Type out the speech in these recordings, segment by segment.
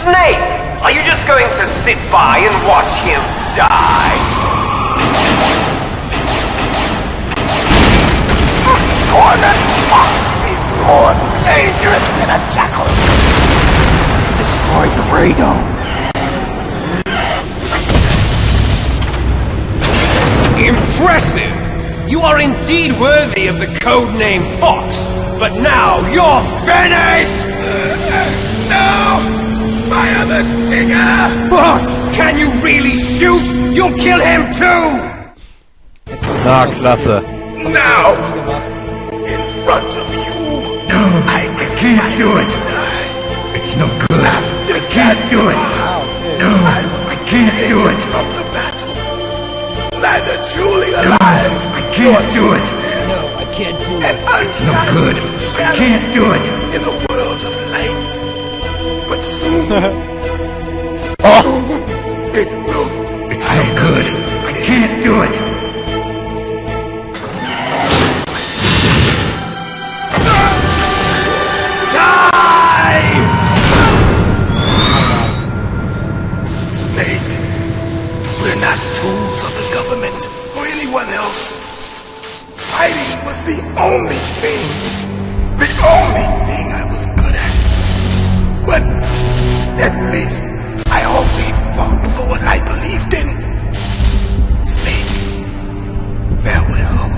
Snake! Are you just going to sit by and watch him die? Cornered fox is more dangerous than a jackal. He destroyed the radome. Impressive! You are indeed worthy of the codename Fox, but now you're finished! No! Fire the stinger! Fox! Can you really shoot? You'll kill him too! Na, klasse. Now! In front of you! No, I can't do it. Die. It's no good. After I can't do it. No, I can't do it. From the battle. Neither truly alive. I can't do it. No, I can't do it. And It's no good. I can't do it. In a world of light. But soon, it will. It's no good. I can't do it. Snake, we're not tools of the government or anyone else. Fighting was the only thing I was good at. But at least I always fought for what I believed in. Snake, farewell.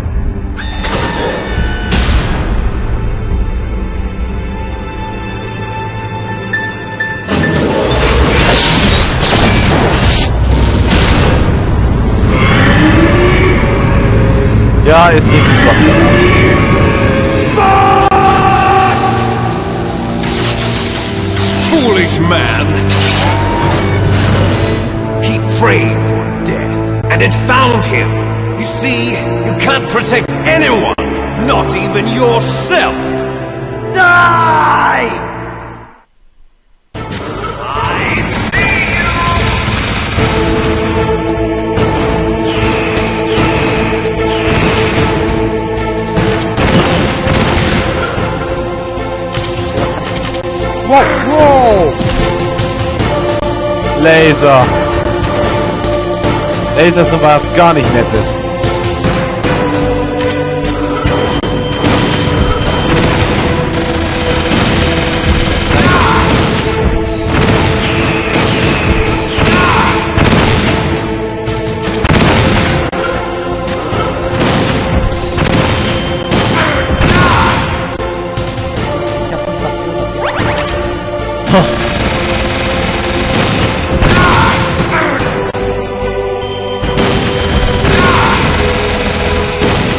Ja, ist richtig Gott. Foolish man! He prayed for death, and it found him. You see, you can't protect anyone, not even yourself. Die! Wow! Laser! Laser ist was gar nicht Nettes.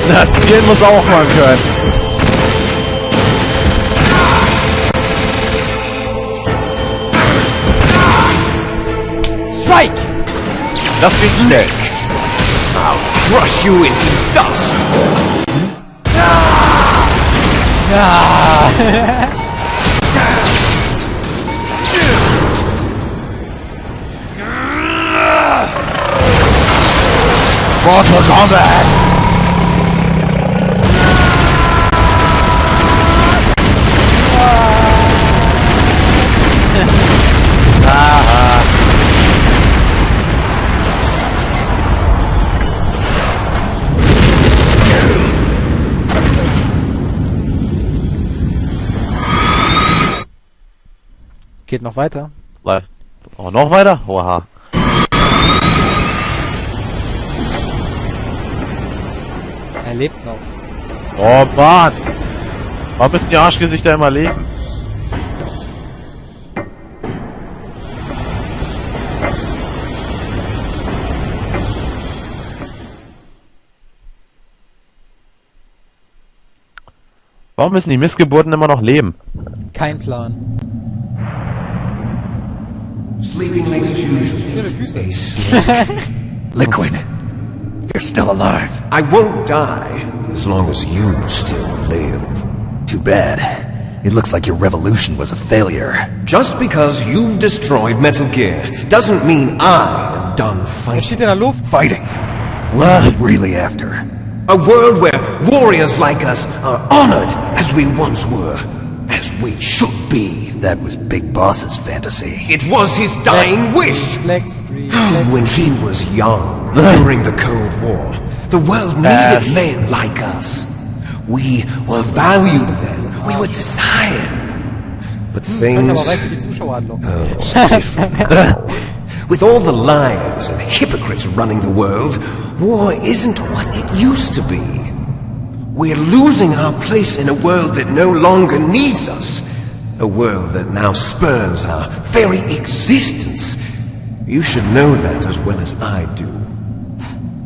Na, zielen muss auch mal können. Strike! Das geht schnell. I'll crush you into dust. Mortal Kombat! Geht noch weiter. Oh, noch weiter? Oha. Er lebt noch. Oh Mann! Warum müssen die Arschgesichter immer leben? Warum müssen die Missgeburten immer noch leben? Kein Plan. Sleeping late as usual. Schöne Füße. A snake. Liquid, you're still alive. I won't die as long as you still live. Too bad. It looks like your revolution was a failure. Just because you've destroyed Metal Gear doesn't mean I am done Er fighting. steht in der Luft. Fighting. What are you really after? A world where warriors like us are honored as we once were, as we should be. That was Big Boss's fantasy. It was his dying wish. Black Street, When he was young, during the Cold War, the world needed men like us. We were valued then. We were desired. But Könnte things aber rein für die Zuschauerhandlung. are different now. With all the liars and hypocrites running the world, war isn't what it used to be. We're losing our place in a world that no longer needs us. A world that now spurns our very existence. You should know that as well as I do.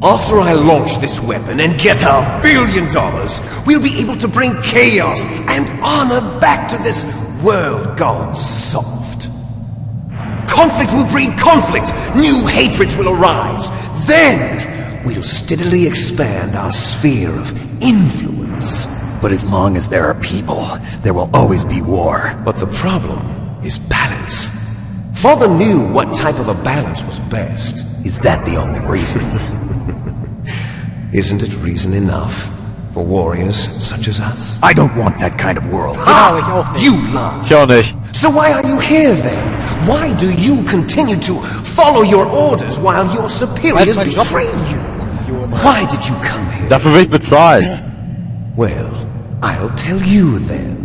After I launch this weapon and get our $1 billion, we'll be able to bring chaos and honor back to this world gone soft. Conflict will breed conflict. New hatreds will arise. Then we'll steadily expand our sphere of influence. But as long as there are people, there will always be war. But the problem is balance. Father knew what type of a balance was best. Is that the only reason? Isn't it reason enough for warriors such as us? I don't want that kind of world. Genau, ich auch nicht. You lie. Ich auch nicht. So why are you here then? Why do you continue to follow your orders while your superiors Weil es mein Job betray ist. you? Why did you come here? Dafür will ich bezahlt. Well, I'll tell you then.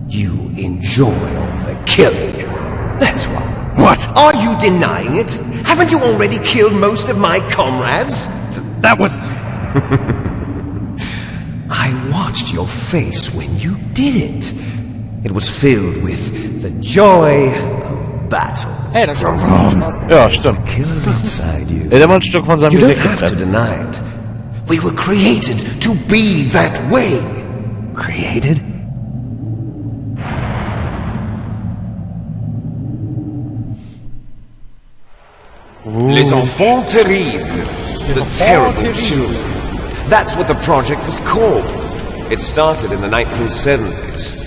You enjoy all the killing. That's why. What? Are you denying it? Haven't you already killed most of my comrades? That was... I watched your face when you did it. It was filled with the joy of battle. Hey, das stimmt. Spaß gemacht. Ja, stimmt. Killer inside you. Er hat immer ein Stück von seinem You don't Gesicht have to gefressen. deny it. We were created to be that way. Created? Les enfants terribles. The terrible children. That's what the project was called. It started in the 1970s.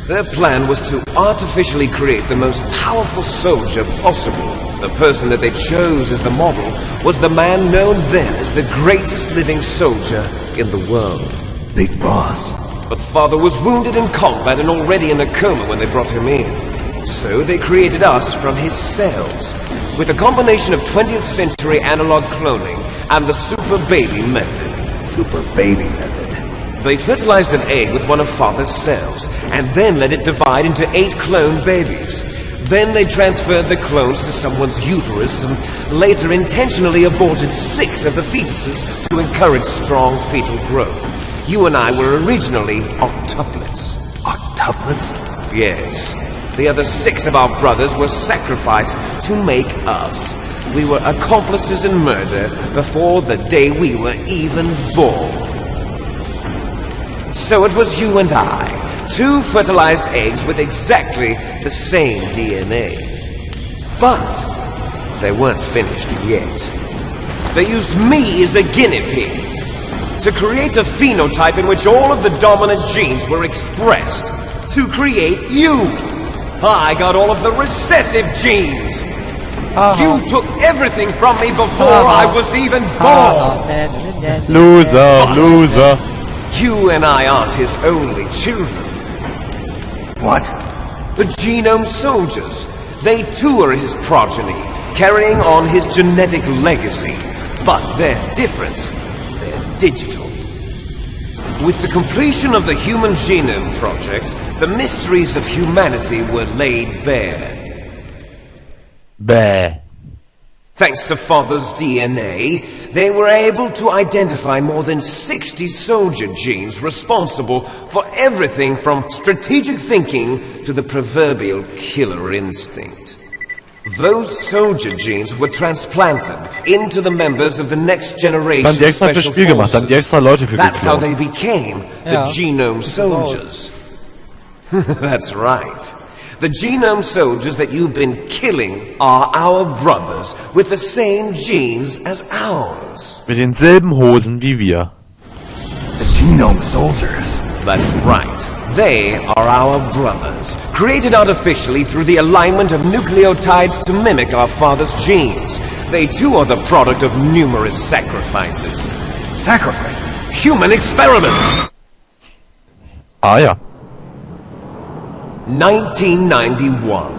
Their plan was to artificially create the most powerful soldier possible. The person that they chose as the model was the man known then as the greatest living soldier in the world. Big Boss. But Father was wounded in combat and already in a coma when they brought him in. So they created us from his cells, with a combination of 20th century analog cloning and the super baby method. Super baby method. They fertilized an egg with one of Father's cells, and then let it divide into 8 clone babies. Then they transferred the clones to someone's uterus and later intentionally aborted 6 of the fetuses to encourage strong fetal growth. You and I were originally octuplets. Octuplets? Yes. The other 6 of our brothers were sacrificed to make us. We were accomplices in murder before the day we were even born. So it was you and I, 2 fertilized eggs with exactly the same DNA. But they weren't finished yet. They used me as a guinea pig to create a phenotype in which all of the dominant genes were expressed. To create you! I got all of the recessive genes! You took everything from me before I was even born! Loser, loser. You and I aren't his only children. What? The genome soldiers. They too are his progeny, carrying on his genetic legacy. But they're different. They're digital. With the completion of the Human Genome Project, the mysteries of humanity were laid bare. Bäh. Thanks to Father's DNA, they were able to identify more than 60 soldier genes responsible for everything from strategic thinking to the proverbial killer instinct. Those soldier genes were transplanted into the members of the next generation Haben die extra fürs special Spiel gemacht, haben die forces. extra Leute für That's how geklaut. they became the Ja. genome soldiers. That's right. The genome soldiers that you've been killing are our brothers with the same genes as ours. Mit denselben Hosen wie wir. The Genome Soldiers. That's right. They are our brothers, created artificially through the alignment of nucleotides to mimic our father's genes. They too are the product of numerous sacrifices. Sacrifices? Human experiments! Ah ja. 1991.